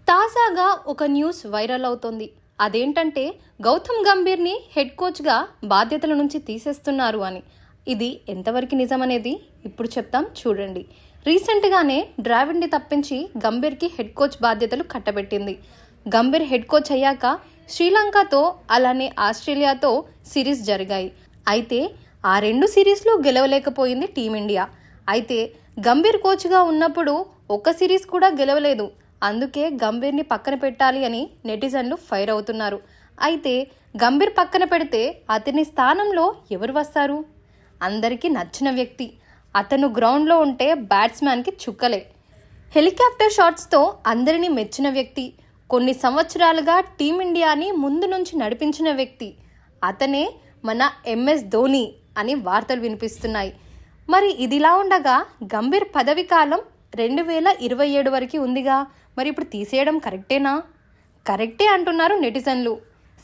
తాజాగా ఒక news viral అవుతోంది. అదేంటంటే గౌతమ్ గంభీర్ని హెడ్ కోచ్గా బాధ్యతల నుంచి తీసేస్తున్నారు అని. ఇది ఎంతవరకు నిజమనేది ఇప్పుడు చెప్తాం, చూడండి. రీసెంట్గానే ద్రావిడ్ని తప్పించి గంభీర్కి హెడ్ కోచ్ బాధ్యతలు కట్టబెట్టింది. గంభీర్ హెడ్ కోచ్ అయ్యాక శ్రీలంకతో అలానే ఆస్ట్రేలియాతో సిరీస్ జరిగాయి. అయితే ఆ 2 సిరీస్లు గెలవలేకపోయింది టీమిండియా. అయితే గంభీర్ కోచ్గా ఉన్నప్పుడు ఒక్క సిరీస్ కూడా గెలవలేదు. అందుకే గంభీర్ని పక్కన పెట్టాలి అని నెటిజన్లు ఫైర్ అవుతున్నారు. అయితే గంభీర్ పక్కన పెడితే అతని స్థానంలో ఎవరు వస్తారు? అందరికీ నచ్చిన వ్యక్తి. అతను గ్రౌండ్లో ఉంటే బ్యాట్స్మెన్కి చుక్కలే. హెలికాప్టర్ షాట్స్తో అందరినీ మెచ్చిన వ్యక్తి. కొన్ని సంవత్సరాలుగా టీమిండియాని ముందు నుంచి నడిపించిన వ్యక్తి. అతనే మన MS ధోని అని వార్తలు వినిపిస్తున్నాయి. మరి ఇదిలా ఉండగా గంభీర్ పదవి కాలం 2027 వరకు ఉందిగా. మరి ఇప్పుడు తీసేయడం కరెక్టేనా? కరెక్టే అంటున్నారు నెటిజన్లు.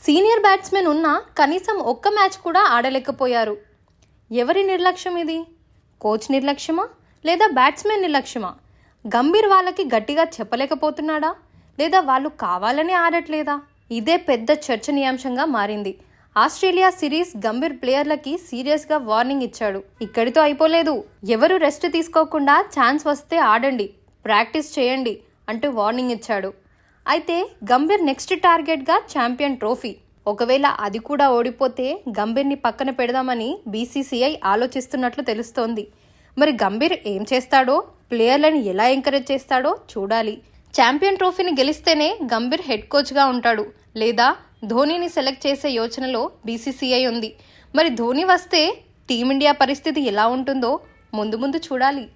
సీనియర్ బ్యాట్స్మెన్ ఉన్నా కనీసం ఒక్క మ్యాచ్ కూడా ఆడలేకపోయారు. ఎవరి నిర్లక్ష్యం ఇది? కోచ్ నిర్లక్ష్యమా లేదా బ్యాట్స్మెన్ నిర్లక్ష్యమా? గంభీర్ వాళ్ళకి గట్టిగా చెప్పలేకపోతున్నాడా లేదా వాళ్ళు కావాలని ఆడట్లేదా? ఇదే పెద్ద చర్చనీయాంశంగా మారింది. ఆస్ట్రేలియా సిరీస్ గంభీర్ ప్లేయర్లకి సీరియస్గా వార్నింగ్ ఇచ్చాడు. ఇక్కడితో అయిపోలేదు. ఎవరు రెస్ట్ తీసుకోకుండా ఛాన్స్ వస్తే ఆడండి, ప్రాక్టీస్ చేయండి అంటూ వార్నింగ్ ఇచ్చాడు. అయితే గంభీర్ నెక్స్ట్ టార్గెట్గా ఛాంపియన్ ట్రోఫీ. ఒకవేళ అది కూడా ఓడిపోతే గంభీర్ని పక్కన పెడదామని BCCI ఆలోచిస్తున్నట్లు తెలుస్తోంది. మరి గంభీర్ ఏం చేస్తాడో, ప్లేయర్లను ఎలా ఎంకరేజ్ చేస్తాడో చూడాలి. ఛాంపియన్ ట్రోఫీని గెలిస్తేనే గంభీర్ హెడ్ కోచ్గా ఉంటాడు, లేదా ధోనీని సెలెక్ట్ చేసే యోచనలో BCCI ఉంది. మరి ధోని వస్తే టీమిండియా పరిస్థితి ఎలా ఉంటుందో ముందు ముందు చూడాలి.